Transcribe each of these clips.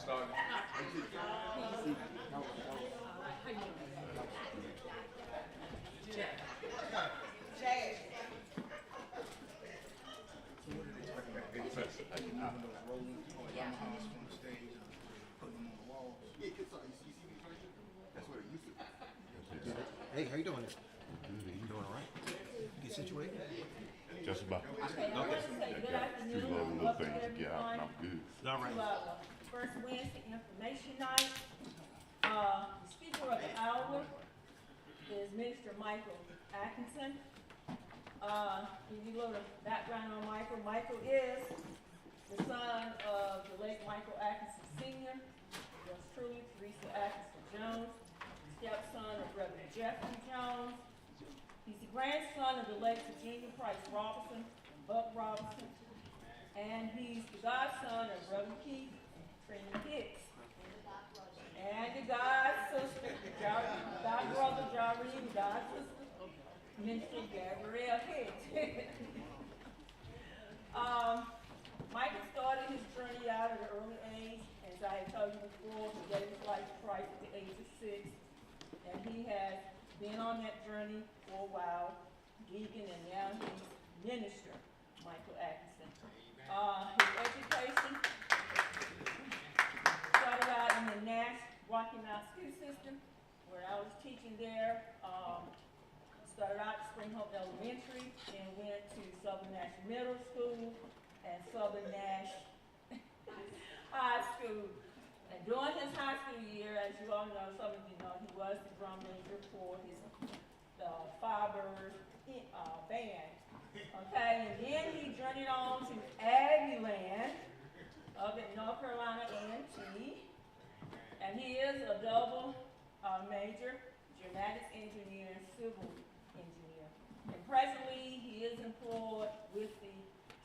started. Hey, how you doing? Good. You doing all right? Get situated? Just about. Okay, I want to say good afternoon. Two little Welcome things to get out, and I'm good. All right. to our first Wednesday information night. The speaker of the hour is Minister Michael Atkinson. Give you a little background on Michael. Michael is the son of the late Michael Atkinson Sr., yours truly, Teresa Atkinson Jones, stepson of Reverend Jeffrey Jones. He's the grandson of the late Virginia Price Robinson and Buck Robinson. And he's the godson of Reverend Keith and Trina Hicks. And the god sister, god brother Jareen, god sister, Minister Gabrielle Hicks. Michael started his journey out at an early age. As I had told you before, he gave his life to Christ at the age of 6. And he has been on that journey for a while, deacon, and now he's minister, Michael Atkinson. His education started out in the Nash Rocky Mount School System, where I was teaching there. Started out at Spring Hope Elementary, and went to Southern Nash Middle School and Southern Nash High School. And during his high school year, as you all know, some of you know, he was the drum major for his Firebird band. Okay, and then he journeyed on to Aggieland up at North Carolina A&T. And he is a double major, geomatics engineer and civil engineer. And presently, he is employed with the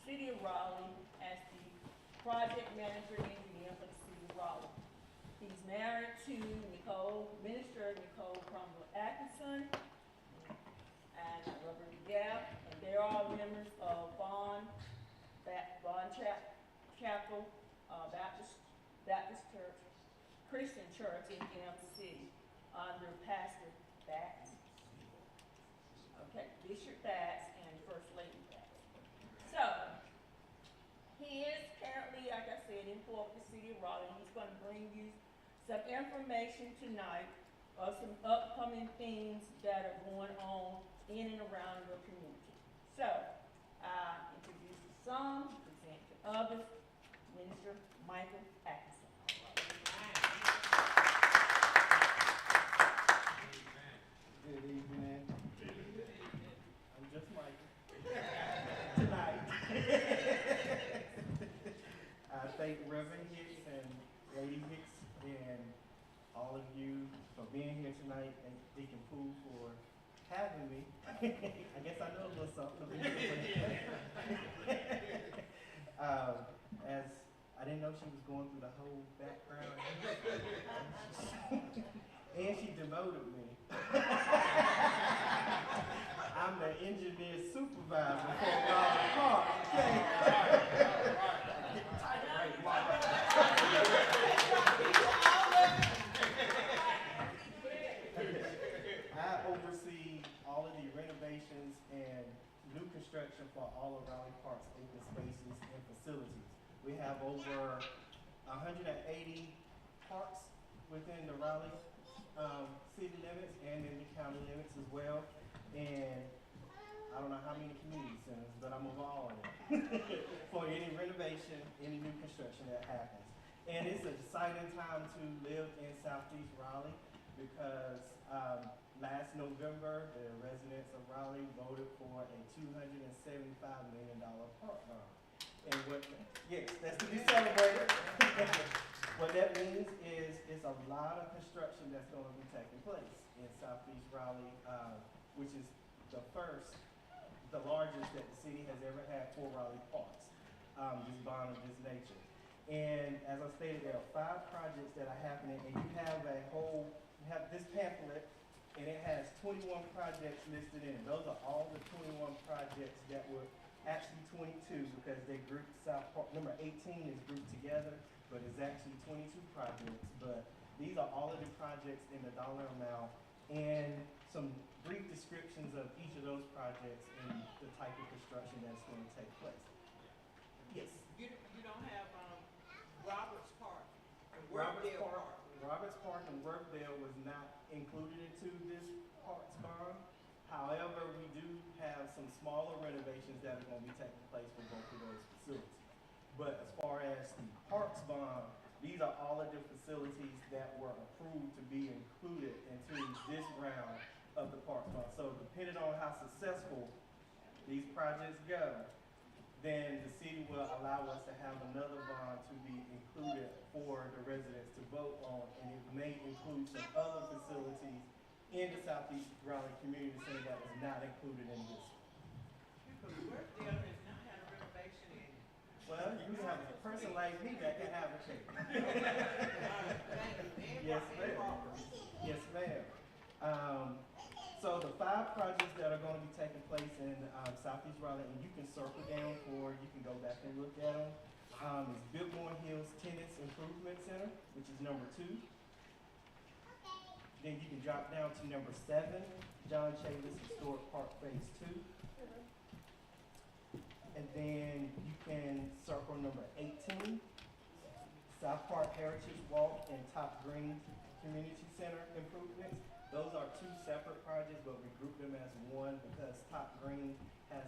City of Raleigh as the project manager engineer for the City of Raleigh. He's married to Minister Nicole Crumble Atkinson and Robert Gap, and they're all members of Bond Chapel Baptist Church, Christian Church in Kansas City, under Pastor Batts. Okay, Bishop Batts and First Lady Batts. So, he is currently, like I said, employed with the City of Raleigh. He's going to bring you some information tonight of some upcoming things that are going on in and around your community. So, I introduce to some, present to others, Minister Michael Atkinson. Good evening. I'm just Michael. Tonight. I thank Reverend Hicks and Lady Hicks and all of you for being here tonight, and Deacon Poole for having me. I guess I know a little something. As I didn't know she was going through the whole background. And she demoted me. I'm the engineer supervisor for Raleigh Park. Okay. I oversee all of the renovations and new construction for all of Raleigh Park's open spaces and facilities. We have over 180 parks within the Raleigh city limits and in the county limits as well. And I don't know how many community centers, but I'm involved in it for any renovation, any new construction that happens. And it's an exciting time to live in Southeast Raleigh because last November, the residents of Raleigh voted for a $275 million park bond. And yes, that's to be celebrated. What that means is it's a lot of construction that's going to be taking place in Southeast Raleigh, which is the largest that the city has ever had for Raleigh parks, this bond of this nature. And as I stated, there are 5 projects that are happening, and you have this pamphlet, and it has 21 projects listed in it. Those are all the 21 projects that would actually 22 because they grouped South Park, number 18 is grouped together, but it's actually 22 projects. But these are all of the projects in the dollar amount and some brief descriptions of each of those projects and the type of construction that's going to take place. Yes. You don't have, Roberts Park and Roberts Workdale Park, Park. Roberts Park and Workdale was not included into this parks bond. However, we do have some smaller renovations that are going to be taking place for both of those facilities. But as far as the parks bond, these are all of the facilities that were approved to be included into this round of the parks bond. So depending on how successful these projects go, then the city will allow us to have another bond to be included for the residents to vote on, and it may include some other facilities in the Southeast Raleigh Community Center that was not included in this. Because Workdale has not had a renovation in. Well, you have a person like me that can advocate. Yes, ma'am. Yes, ma'am. So the 5 projects that are going to be taking place in Southeast Raleigh, and you can circle down for, you can go back and look at them, is Biltmore Hills Tennis Improvement Center, which is number 2. Then you can drop down to number 7, John Chavis Historic Park Phase 2. And then you can circle number 18, South Park Heritage Walk and Top Green Community Center improvements. Those are 2 separate projects, but we group them as one because Top Green has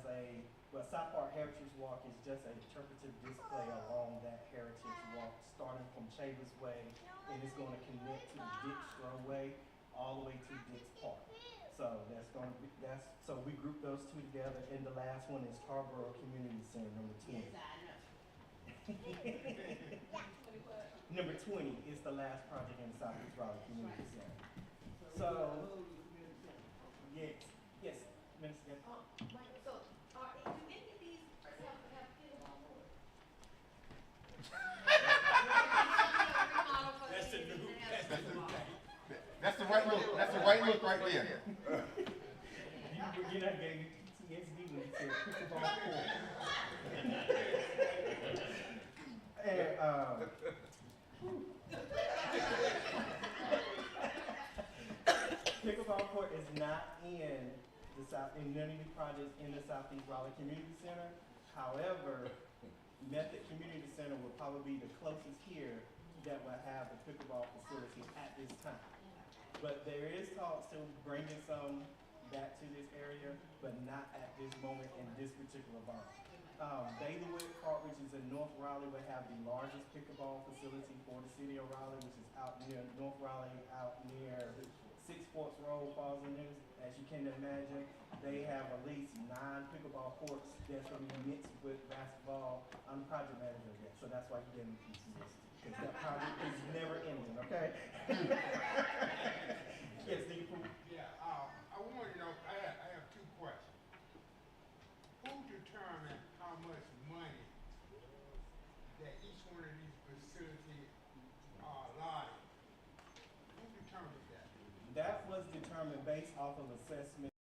well, South Park Heritage Walk is just an interpretive display along that heritage walk, starting from Chavis Way, and it's going to connect to the Dick Stroh Way all the way to Dick's Park. So so we group those 2 together, and the last one is Tarboro Community Center, number 20. Number 20 is the last project in the Southeast Raleigh Community Center. So, yes, Minister. Do any of these have pickleball courts? That's the right look. That's the right look right there. You're not getting PTSD when you said pickleball court. And, pickleball court is not in none of the projects in the Southeast Raleigh Community Center. However, Method Community Center will probably be the closest here that will have the pickleball facility at this time. But there is talks to bringing some back to this area, but not at this moment in this particular bond. Baileywood Park, which is in North Raleigh, will have the largest pickleball facility for the city of Raleigh, which is out near North Raleigh, out near 6 Forks Road falls in there. As you can imagine, they have at least 9 pickleball courts that's going to be mixed with basketball. I'm the project manager of that, so that's why you gave me PTSD, because that project is never ending, okay? Yes, do you prove? Yeah, I want to know, I have 2 questions. Who determined how much money that each one of these facilities are allotted? Who determined that? That was determined based off of assessments that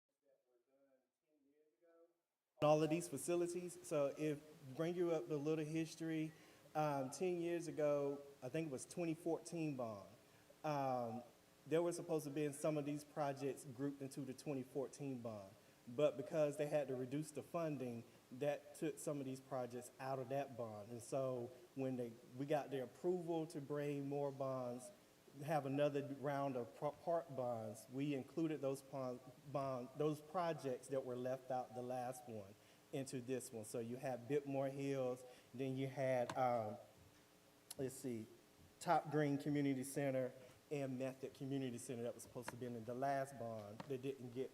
were done 10 years ago on all of these facilities. So if bring you up a little history, 10 years ago, I think it was 2014 bond. There were supposed to be in some of these projects grouped into the 2014 bond. But because they had to reduce the funding, that took some of these projects out of that bond. And so when we got their approval to bring more bonds, have another round of park bonds, we included those projects that were left out the last one into this one. So you had Biltmore Hills, then you had, Top Green Community Center and Method Community Center that was supposed to be in the last bond that didn't get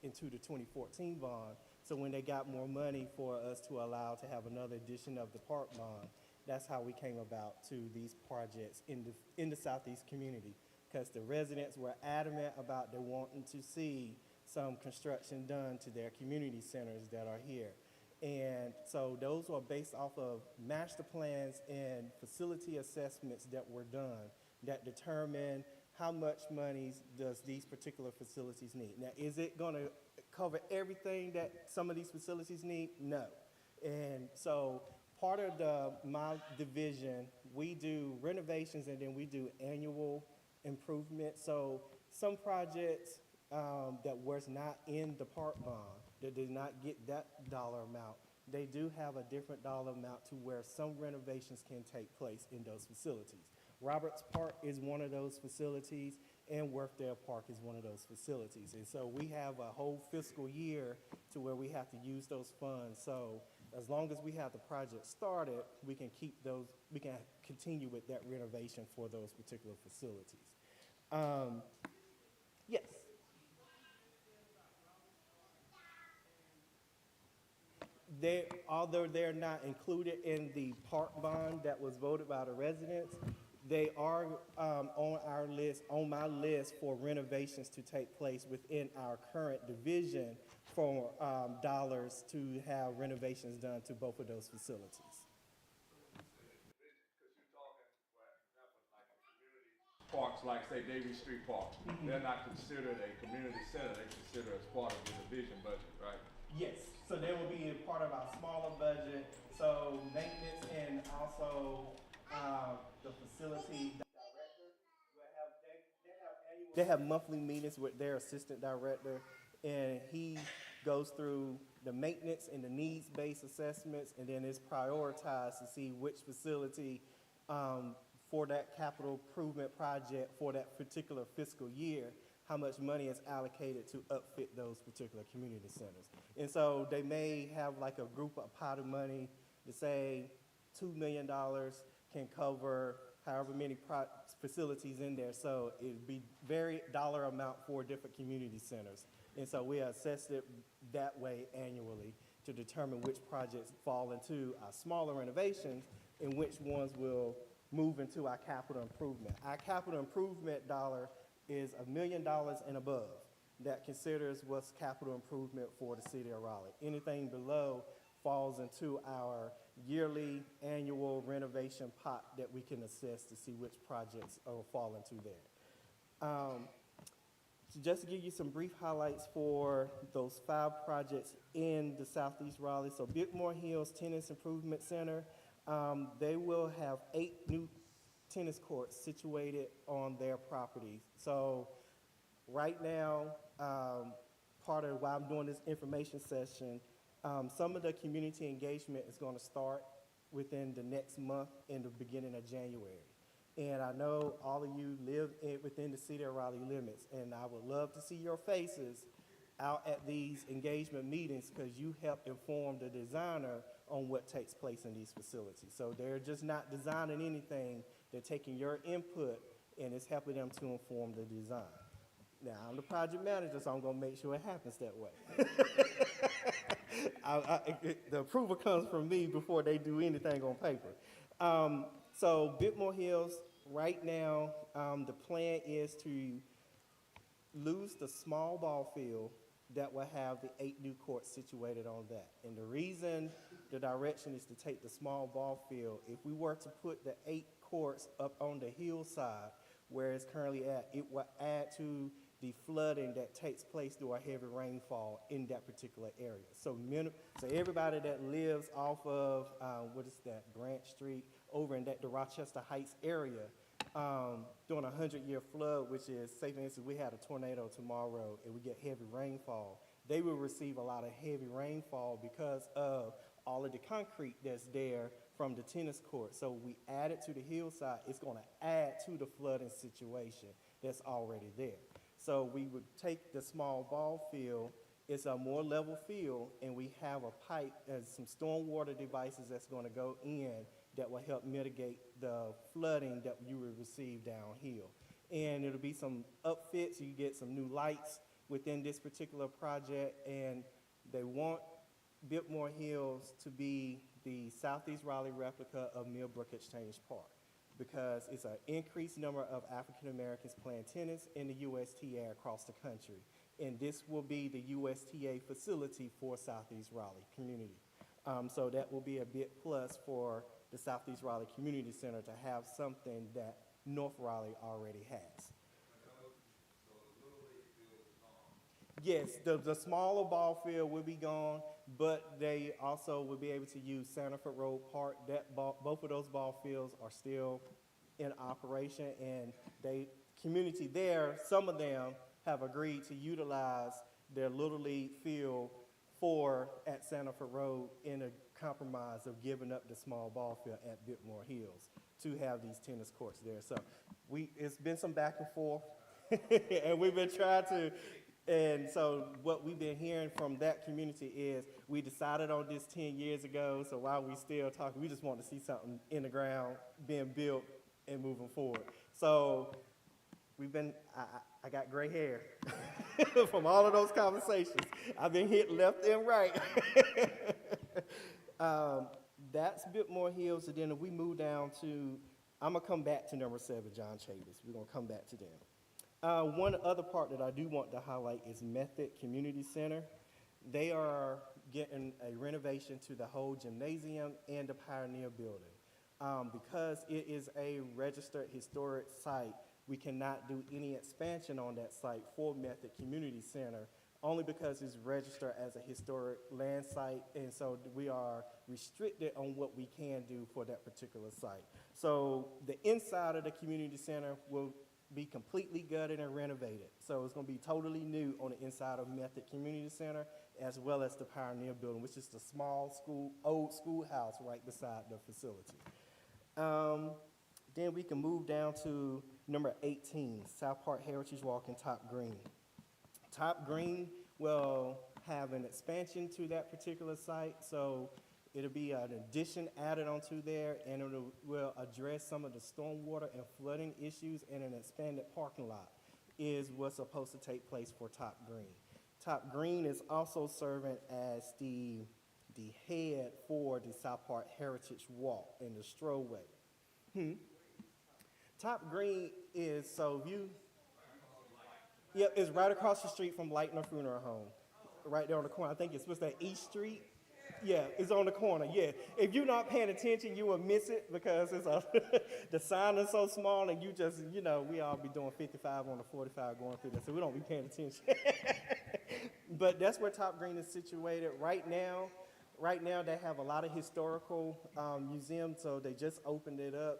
into the 2014 bond. So when they got more money for us to allow to have another edition of the park bond, that's how we came about to these projects in the Southeast community, because the residents were adamant about they wanting to see some construction done to their community centers that are here. And so those were based off of master plans and facility assessments that were done that determine how much money does these particular facilities need. Now, is it going to cover everything that some of these facilities need? No. And so part of my division, we do renovations and then we do annual improvement. So some projects that was not in the park bond, that did not get that dollar amount, they do have a different dollar amount to where some renovations can take place in those facilities. Roberts Park is one of those facilities, and Worthdale Park is one of those facilities. And so we have a whole fiscal year to where we have to use those funds. So as long as we have the project started, we can keep those, we can continue with that renovation for those particular facilities. Yes. Although they're not included in the park bond that was voted by the residents, they are on our list, on my list for renovations to take place within our current division for dollars to have renovations done to both of those facilities. Parks like, say, Davie Street Park, they're not considered a community center, they're considered as part of the division budget, right? Yes, so they will be a part of our smaller budget, so maintenance and also the facility director will have, they have monthly meetings with their assistant director, and he goes through the maintenance and the needs-based assessments, and then it's prioritized to see which facility for that capital improvement project for that particular fiscal year, how much money is allocated to upfit those particular community centers. And so they may have like a group of pot of money to say $2 million can cover however many facilities in there. So it'd be very dollar amount for different community centers. And so we assess it that way annually to determine which projects fall into our smaller renovations and which ones will move into our capital improvement. Our capital improvement dollar is $1 million and above. That considers what's capital improvement for the city of Raleigh. Anything below falls into our yearly annual renovation pot that we can assess to see which projects will fall into there. So just to give you some brief highlights for those 5 projects in the Southeast Raleigh. So Biltmore Hills Tennis Improvement Center, they will have 8 new tennis courts situated on their property. So right now, part of why I'm doing this information session, some of the community engagement is going to start within the next month in the beginning of January. And I know all of you live within the city of Raleigh limits, and I would love to see your faces out at these engagement meetings because you help inform the designer on what takes place in these facilities. So they're just not designing anything, they're taking your input and it's helping them to inform the design. Now, I'm the project manager, so I'm gonna make sure it happens that way. The approval comes from me before they do anything on paper. So Biltmore Hills, right now, the plan is to lose the small ball field that will have the 8 new courts situated on that. And the reason the direction is to take the small ball field, if we were to put the 8 courts up on the hillside where it's currently at, it will add to the flooding that takes place through a heavy rainfall in that particular area. So everybody that lives off of, what is that, Grant Street, over in the Rochester Heights area, during a 100-year flood, which is, say for instance, we had a tornado tomorrow and we get heavy rainfall, they will receive a lot of heavy rainfall because of all of the concrete that's there from the tennis court. So we add it to the hillside, it's going to add to the flooding situation that's already there. So we would take the small ball field, it's a more level field, and we have a pipe and some stormwater devices that's going to go in that will help mitigate the flooding that you would receive downhill. And it'll be some upfits, you get some new lights within this particular project, and they want Biltmore Hills to be the Southeast Raleigh replica of Millbrook Exchange Park, because it's an increased number of African Americans playing tennis in the USTA across the country. And this will be the USTA facility for Southeast Raleigh community. So that will be a big plus for the Southeast Raleigh Community Center to have something that North Raleigh already has. Yes, the smaller ball field will be gone, but they also will be able to use Sanford Road Park. Both of those ball fields are still in operation, and community there, some of them have agreed to utilize their Little League field at Sanford Road in a compromise of giving up the small ball field at Bitmore Hills to have these tennis courts there. So it's been some back and forth, and we've been trying to. And so what we've been hearing from that community is we decided on this 10 years ago, so while we still talking, we just want to see something in the ground being built and moving forward. So I got gray hair from all of those conversations. I've been hit left and right. That's Bitmore Hills, and then if we move down to, I'm gonna come back to number 7, John Chavis. We're gonna come back to them. One other part that I do want to highlight is Method Community Center. They are getting a renovation to the whole gymnasium and the Pioneer Building. Because it is a registered historic site, we cannot do any expansion on that site for Method Community Center, only because it's registered as a historic land site, and so we are restricted on what we can do for that particular site. So the inside of the community center will be completely gutted and renovated. So it's gonna be totally new on the inside of Method Community Center, as well as the Pioneer Building, which is the old schoolhouse right beside the facility. Then we can move down to number 18, South Park Heritage Walk in Top Green. Top Green will have an expansion to that particular site, so it'll be an addition added onto there, and it will address some of the stormwater and flooding issues, and an expanded parking lot is what's supposed to take place for Top Green. Top Green is also serving as the head for the South Park Heritage Walk and the Strowway. Top Green is, it's right across the street from Lightner Funeral Home, right there on the corner. I think it's what's that, East Street? Yeah, it's on the corner, yeah. If you're not paying attention, you will miss it because the sign is so small, and you just, we all be doing 55 on the 45 going through there, so we don't be paying attention. But that's where Top Green is situated right now. Right now, they have a lot of historical museums, so they just opened it up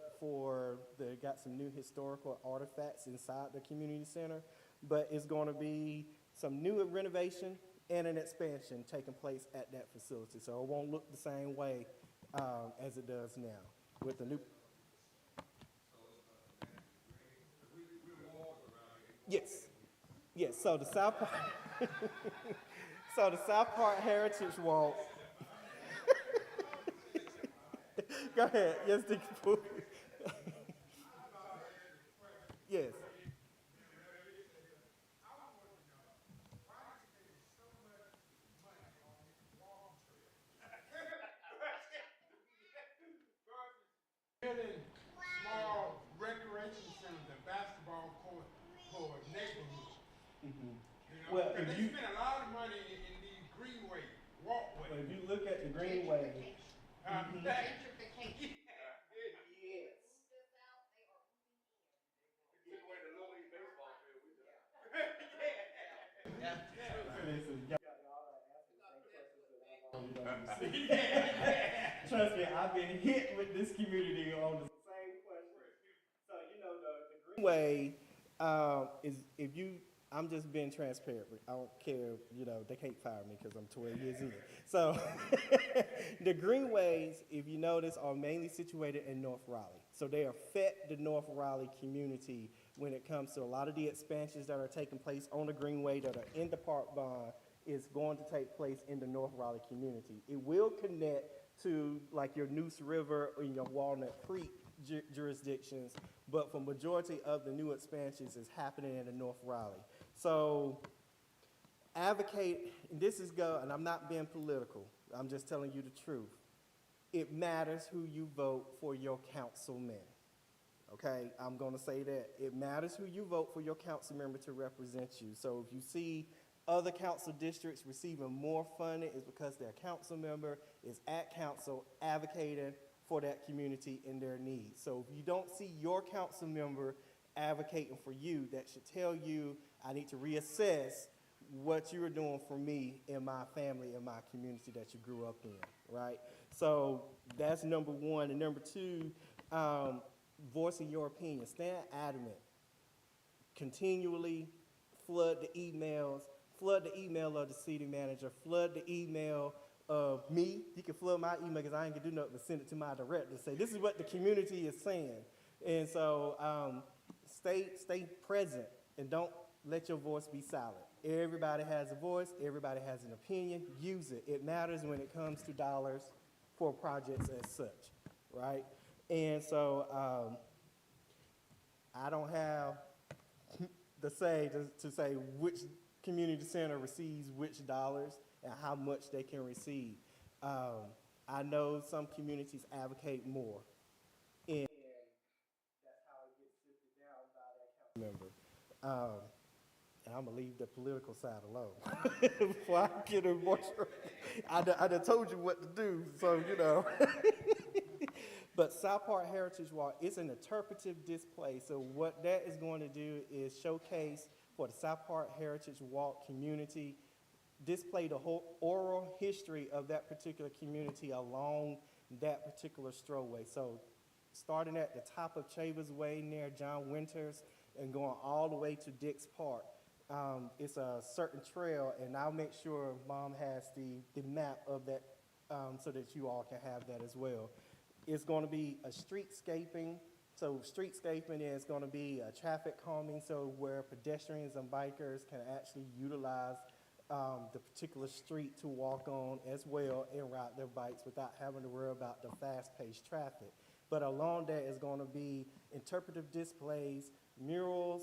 they got some new historical artifacts inside the community center, but it's going to be some new renovation and an expansion taking place at that facility. So it won't look the same way as it does now with the new. Yes. So the South Park Heritage Walk. Go ahead. Yes, Dick. Yes. Building small recreation centers, a basketball court for neighborhood. Well, Because if they you spend a lot of money in these greenway walkways. if you look at the Greenway. Gentrification. Trust me, I've been hit with this community on the same question. So the Greenway is I'm just being transparent. I don't care, they can't fire me because I'm 12 years in. So the Greenways, if you notice, are mainly situated in North Raleigh. So they affect the North Raleigh community when it comes to a lot of the expansions that are taking place on the Greenway that are in the park bond is going to take place in the North Raleigh community. It will connect to like your Neuse River or your Walnut Creek jurisdictions, but for majority of the new expansions is happening in the North Raleigh. So advocate, and I'm not being political, I'm just telling you the truth. It matters who you vote for your councilman. Okay, I'm gonna say that. It matters who you vote for your council member to represent you. So if you see other council districts receiving more funding, it's because their council member is at council advocating for that community and their needs. So if you don't see your council member advocating for you, that should tell you I need to reassess what you are doing for me and my family and my community that you grew up in, right? So that's number one. And number two, voicing your opinion. Stand adamant. Continually flood the emails, flood the email of the city manager, flood the email of me. You can flood my email because I ain't gonna do nothing but send it to my director. Say, this is what the community is saying. And so stay present and don't let your voice be silent. Everybody has a voice, everybody has an opinion, use it. It matters when it comes to dollars for projects as such, right? And so I don't have the say to say which community center receives which dollars and how much they can receive. I know some communities advocate more, and that's how it gets sifted down by that council member. And I'm gonna leave the political side alone before I get emotional. I done told you what to do, so you know. But South Park Heritage Walk is an interpretive display. So what that is going to do is showcase for the South Park Heritage Walk community, display the whole oral history of that particular community along that particular strollway. So starting at the top of Chavez Way near John Winters and going all the way to Dix Park. It's a certain trail, and I'll make sure Mom has the map of that so that you all can have that as well. It's going to be a streetscaping. So streetscaping is going to be a traffic calming, so where pedestrians and bikers can actually utilize the particular street to walk on as well and ride their bikes without having to worry about the fast-paced traffic. But along that is going to be interpretive displays, murals,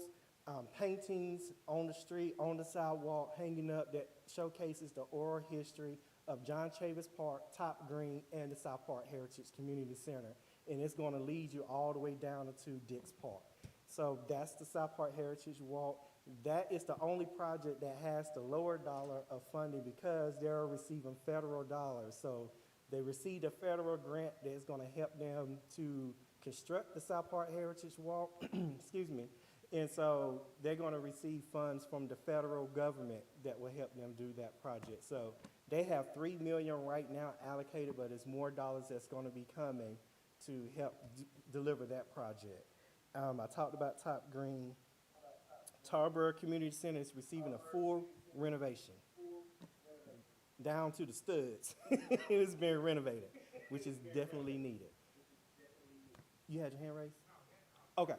paintings on the street, on the sidewalk, hanging up that showcases the oral history of John Chavez Park, Top Green, and the South Park Heritage Community Center. And it's going to lead you all the way down to Dix Park. So that's the South Park Heritage Walk. That is the only project that has the lower dollar of funding because they're receiving federal dollars. So they received a federal grant that is going to help them to construct the South Park Heritage Walk, excuse me. And so they're going to receive funds from the federal government that will help them do that project. So they have $3 million right now allocated, but there's more dollars that's going to be coming to help deliver that project. I talked about Top Green. Tarboro Community Center is receiving a full renovation, down to the studs. It's being renovated, which is definitely needed. You had your hand raised? Okay.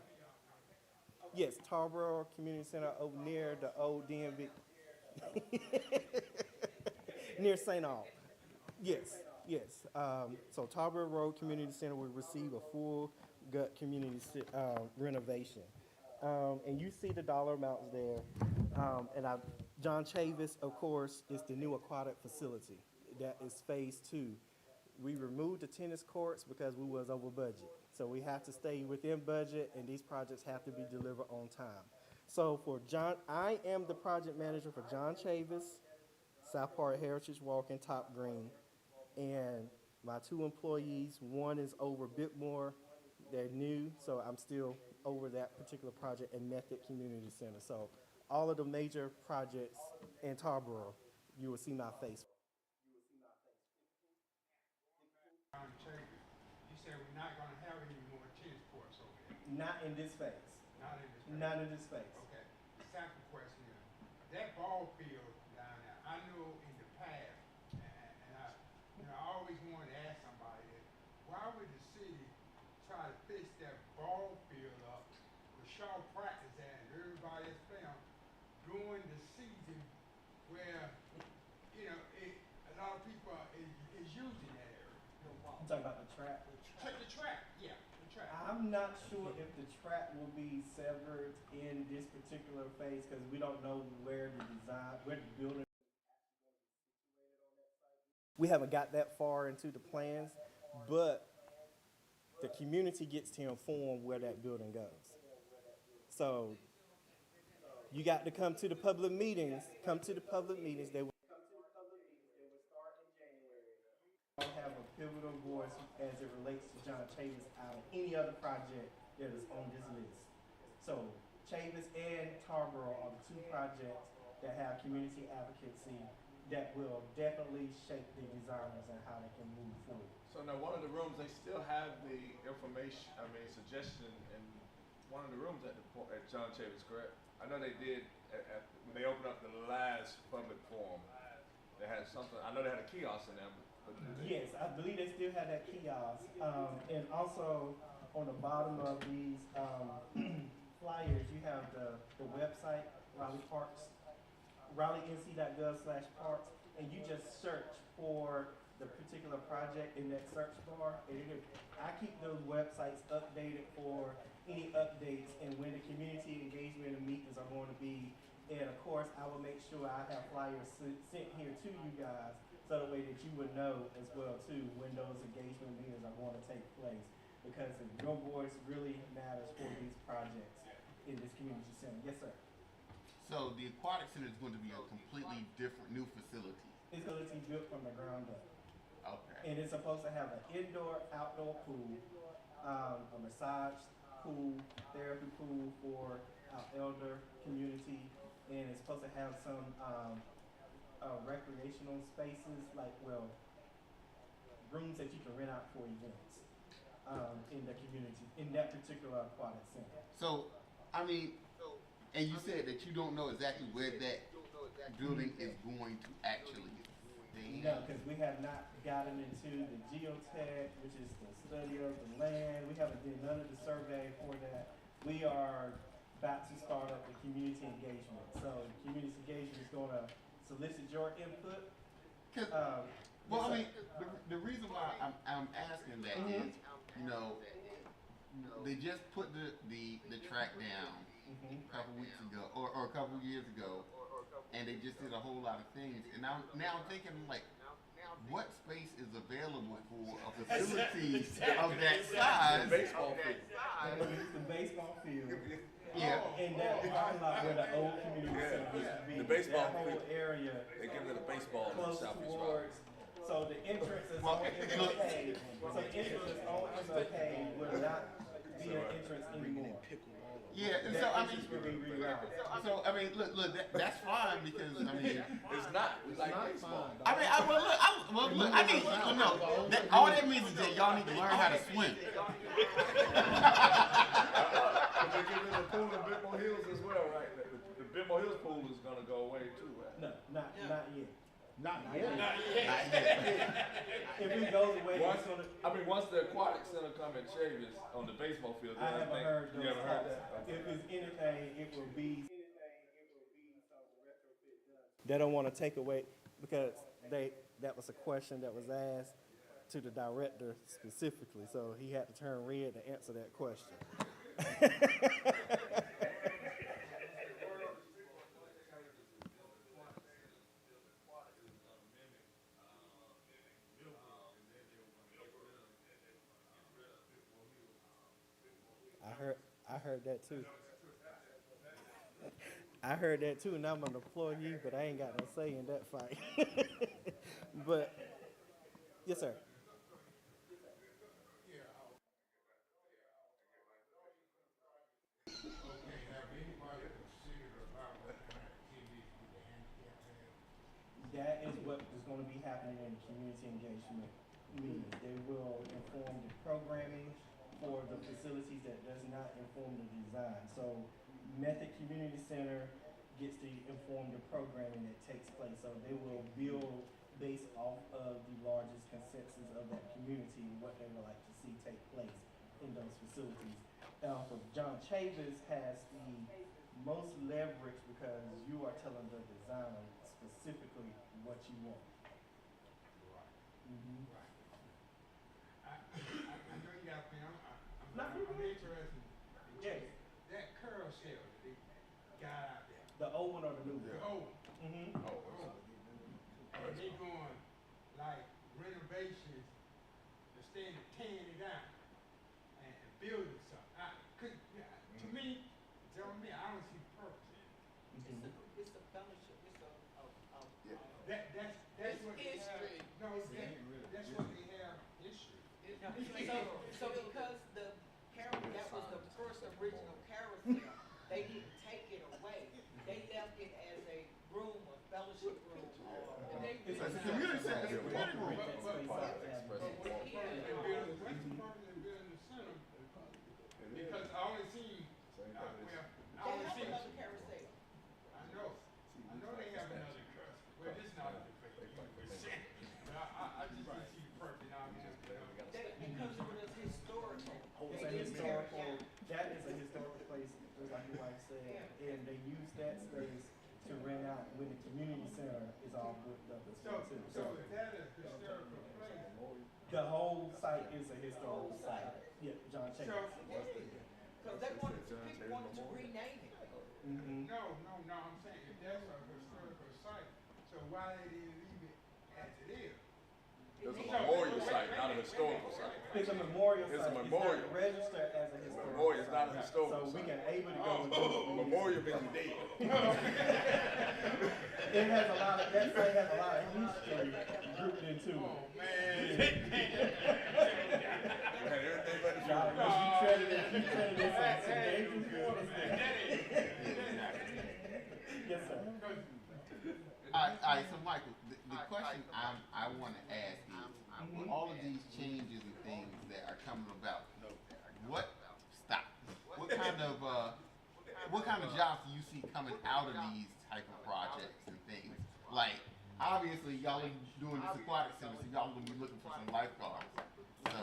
Yes, Tarboro Community Center over near the old DMV, near St. Aug. Yes, yes. So Tarboro Road Community Center will receive a full gut community renovation. And you see the dollar amounts there. John Chavez, of course, is the new aquatic facility. That is phase 2. We removed the tennis courts because we was over budget. So we have to stay within budget, and these projects have to be delivered on time. So for John, I am the project manager for John Chavez, South Park Heritage Walk, and Top Green. And my 2 employees, one is over Bitmore. They're new, so I'm still over that particular project, and Method Community Center. So all of the major projects in Tarboro, you will see my face. You said we're not gonna have any more tennis courts over there. Not in this phase. Not in this. Not in this phase. Okay. Second question is, that ball field down there, I know in the past, and I always wanted to ask somebody this, why would the city try to fix that ball field up with Shaw practice at and everybody that's playing during the season where, a lot of people is using that area? You talking about the track? The track, yeah, the track. I'm not sure if the track will be severed in this particular phase because we don't know where the building. We haven't got that far into the plans, but the community gets to inform where that building goes. So you got to come to the public meetings. Come to the public meetings. They will start in January. I don't have a pivotal voice as it relates to John Chavez out of any other project that is on this list. So Chavez and Tarboro are the 2 projects that have community advocacy that will definitely shape the designers and how they can move forward. So now one of the rooms, they still have the information, suggestion in one of the rooms at John Chavis, correct? I know they did when they opened up the last public forum. They had something, I know they had a kiosk in there, but Yes, I believe they still have that kiosk. And also on the bottom of these flyers, you have the website, Raleigh Parks, RaleighNC.gov/parks, and you just search for the particular project in that search bar. I keep those websites updated for any updates and when the community engagement and meetings are going to be. And of course, I will make sure I have flyers sent here to you guys so that way that you would know as well too when those engagement meetings are going to take place. Because your voice really matters for these projects in this community center. Yes, sir. So the aquatic center is going to be a completely different new facility. It's going to be built from the ground up. Okay. And it's supposed to have an indoor, outdoor pool, a massage pool, therapy pool for our elder community, and it's supposed to have some recreational spaces, like, rooms that you can rent out for events in the community, in that particular aquatic center. So, and you said that you don't know exactly where that building is going to actually stand. No, because we have not gotten into the geotech, which is the study of the land. We haven't done none of the survey for that. We are about to start up the community engagement. So community engagement is going to solicit your input. The reason why I'm asking that is, they just put the track down a couple weeks ago, or a couple years ago, and they just did a whole lot of things. And now I'm thinking, like, what space is available for a facility of that size? the baseball field. The baseball field. Yeah. And that parking lot where the old community center used to be. The baseball that whole field. area They give it a baseball in close Southeast Raleigh. towards. So the entrance is Well, on look. MLK. So the entrance is on MLK will not be an entrance anymore. Yeah, and That so entrance will be rerouted. look, that's fine because It's not. We like baseball. All that means is that y'all need to learn how to swim. They're giving the pool in Bidmore Hills as well, right? The Bidmore Hills pool is gonna go away too, right? No, not yet. Not yet. If it goes away, Once, it's gonna. once the aquatic center come and Chavis on the baseball field, I haven't heard you those haven't heard talks. that? If it's anything, it will be some retrofit done. They don't want to take away because that was a question that was asked to the director specifically, so he had to turn red to answer that question. I heard that too. I heard that too, and I'm an employee, but I ain't got no say in that fight. But yes, sir. That is what is going to be happening in the community engagement meeting. They will inform the programming for the facilities that does not inform the design. So Method Community Center gets to inform the programming that takes place. So they will build based off of the largest consensus of that community, what they would like to see take place in those facilities. For John Chavis has the most leverage because you are telling the designer specifically what you want. Mm-hmm. I know you got me. No, I'm interested. Yes. That curl shell that they got out there. The old one or the new one? The old. Mm-hmm. And they doing like renovations instead of tearing it down and building something. To me, tell me, I don't see purpose in it. It's a fellowship. That's what they have. History. No, that's what they have history. So because that was the first original carousel, they didn't take it away. They left it as a I They only have see, another carousel. I know they have another curse. Well, this not a debate, but I just didn't see the purpose. I mean, Because it was historical. It's a historical, that is a historical place, just like your wife said, and they use that space to rent out when the community center is all booked up as well too. so is that a historical place? The whole site is a historical site. Yeah, John Chambers. Because they wanted, people wanted to rename it. Mm-hmm. No, I'm saying if that's a historical site, so why they didn't leave it as it is? It's a memorial site, not a historical site. It's a memorial It's a site. memorial. It's not registered as a historical Memorial, it's not a site. historical So we site. can able to go and do it. Memorial means dead. It has a lot of, that site has a lot of history grouped into it. Oh, man. Man, everything but the Y'all, funeral. you credited some dangerous waters there. Yes, sir. All right, so Michael, the question I want to ask is, with all of these changes and things that are coming about, what kind of jobs do you see coming out of these type of projects and things? Like, obviously, y'all are doing this aquatic center, so y'all gonna be looking for some lifeguards. So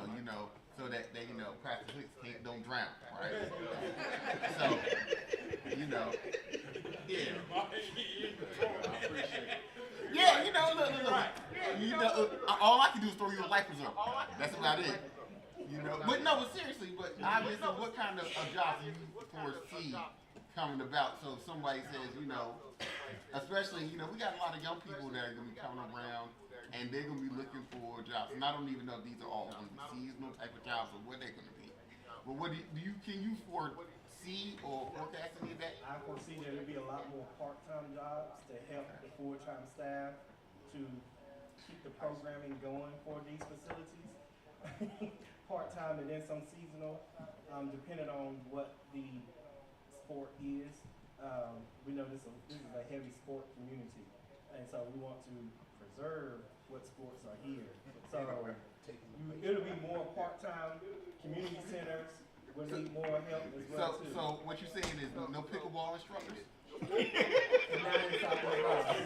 so that they Pastor Hicks don't drown, right? So, yeah. Yeah, look. All I can do is throw you a life preserver. That's about it. But no, but seriously, obviously, what kind of jobs do you foresee coming about? So if somebody says, especially, we got a lot of young people that are going to be coming around, and they're going to be looking for jobs. And I don't even know if these are all going to be seasonal type of jobs or what they're going to be. But can you foresee or forecast any of that? I foresee that there'll be a lot more part-time jobs to help the full-time staff to keep the programming going for these facilities. Part-time and then some seasonal, depending on what the sport is. We know this is a heavy sport community, and so we want to preserve what sports are here. So it'll be more part-time. Community centers will need more help as well too. So what you're saying is no pickleball instructors? Not in Southeast Raleigh.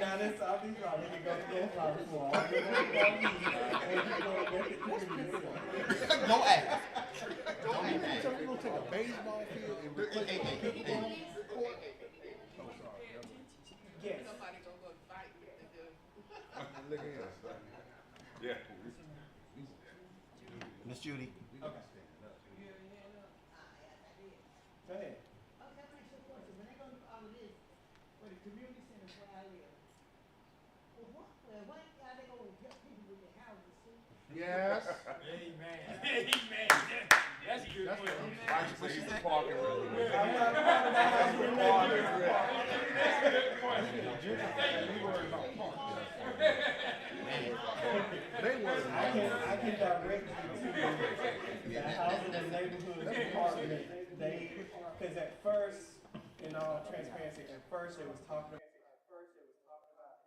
Not in Southeast Raleigh. You can go to the flower school. Or you can go get the community center. Don't ask. Don't even ask. We're gonna take a baseball field and replace Hey. court. Yes. Somebody gonna go fight with the Look at here. Yeah. Miss Judy. Okay. Go ahead. Okay, I'm gonna ask you a question. When they go do all of this, for the community centers where I live, why are they gonna help people with their houses too? Yes. Amen. That's a good question. What she said? Parking I'm really. not talking about how you Parking live. really. That's a good question. Thank you. We worried about parking. They were. I can direct you to the housing and neighborhood department. Because at first, in all transparency, at first they was talking about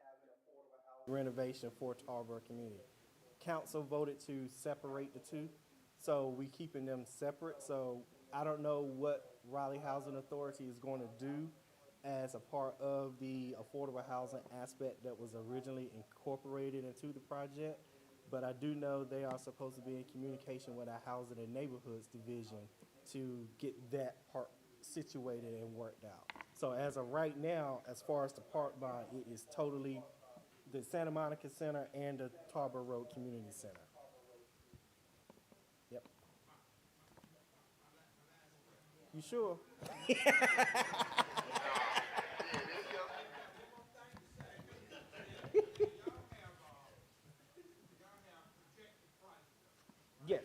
having affordable housing renovation for Tarboro community. Council voted to separate the two, so we keeping them separate. So I don't know what Raleigh Housing Authority is going to do as a part of the affordable housing aspect that was originally incorporated into the project. But I do know they are supposed to be in communication with our Housing and Neighborhoods Division to get that part situated and worked out. So as of right now, as far as the park bond, it is totally the Santa Monica Center and the Tarboro Road Community Center. Yep. You sure? Yes.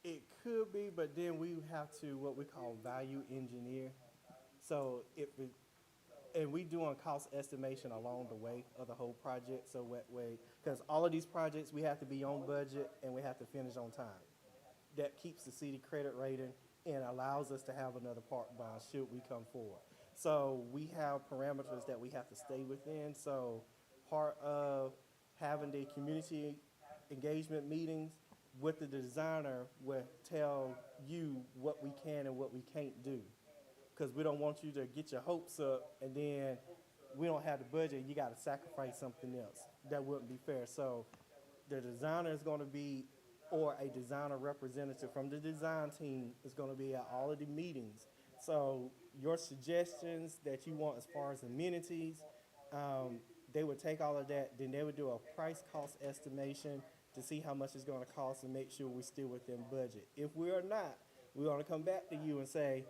It could be, but then we have to what we call value engineer. So and we doing cost estimation along the way of the whole project. So that way, because all of these projects we have to be on budget and we have to finish on time. That keeps the city credit rating and allows us to have another park bond should we come forward. So we have parameters that we have to stay within. So part of having the community engagement meetings with the designer will tell you what we can and what we can't do. Because we don't want you to get your hopes up and then we don't have the budget and you got to sacrifice something else. That wouldn't be fair. So the designer is going to be, or a designer representative from the design team is going to be at all of the meetings. So your suggestions that you want as far as amenities, they would take all of that, then they would do a price cost estimation to see how much it's going to cost and make sure we're still within budget. If we are not, we're going to come back to you and say,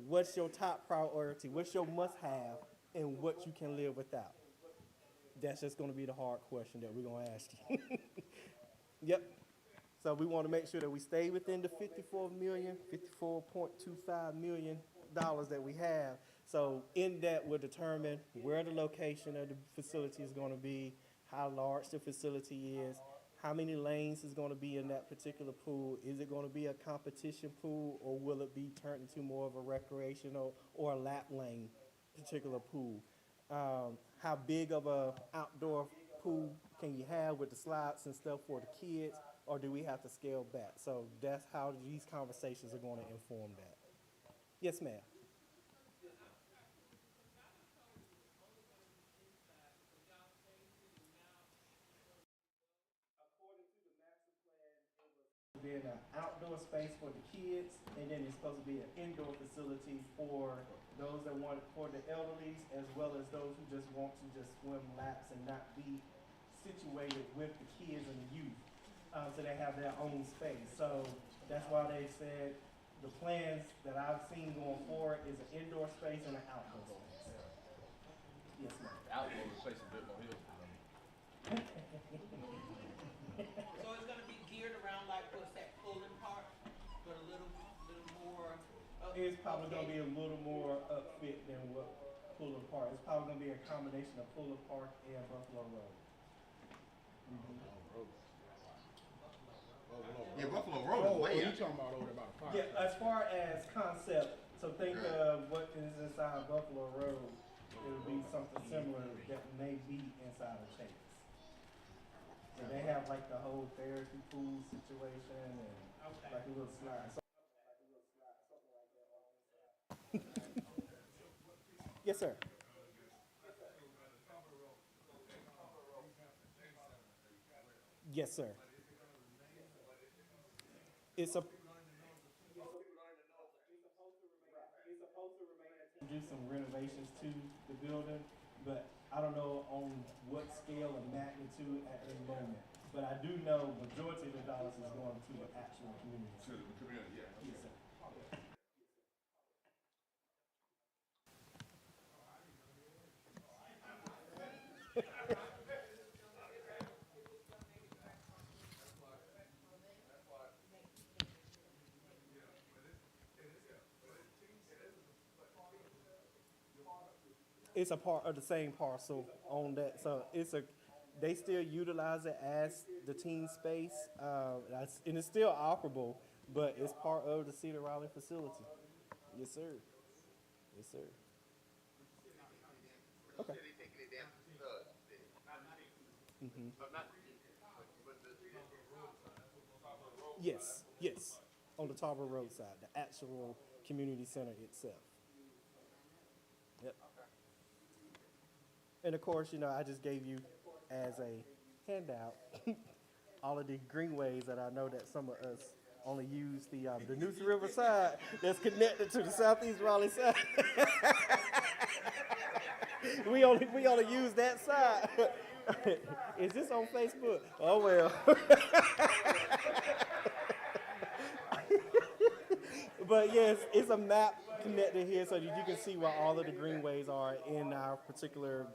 what's your top priority? What's your must-have, and what you can live without? That's just going to be the hard question that we're going to ask you. Yep. So we want to make sure that we stay within the $54.25 million that we have. So in that, we'll determine where the location of the facility is going to be, how large the facility is, how many lanes is going to be in that particular pool. Is it going to be a competition pool, or will it be turned into more of a recreational or a lap lane particular pool? How big of a outdoor pool can you have with the slides and stuff for the kids, or do we have to scale back? So that's how these conversations are going to inform that. Yes, ma'am. Being an outdoor space for the kids, and then it's supposed to be an indoor facility for those that want, for the elderlies, as well as those who just want to just swim laps and not be situated with the kids and the youth. So they have their own space. So that's why they said the plans that I've seen going forward is an indoor space and an outdoor space. Yes, ma'am. Outdoor replace a bit more hills. So it's gonna be geared around like what's that pulling part, but a little more. It's probably gonna be a little more upfit than what Fuller Park. It's probably gonna be a combination of Fuller Park and Buffalo Road. Yeah, Buffalo Road is way you up. talking about over about a park? Yeah, as far as concept, so think of what is inside Buffalo Road. It would be something similar that may be inside of Chase. So they have like the whole therapy pool situation and like a little slide. Yes, sir. Yes, sir. It's a. Do some renovations to the building, but I don't know on what scale and magnitude at the moment. But I do know majority of the dollars is going to the actual community. To the community, yeah. Yes, sir. It's a part of the same parcel on that, so they still utilize it as the teen space, and it's still operable, but it's part of the Cedar Raleigh facility. Yes, sir. Yes, sir. Okay. Mm-hmm. Yes, yes, on the Tarver Road side, the actual community center itself. Yep. And of course, I just gave you as a handout all of the greenways that I know that some of us only use the Neuse River side that's connected to the Southeast Raleigh side. we only use that side. Is this on Facebook? Oh well. But yes, it's a map connected here so that you can see where all of the greenways are in our particular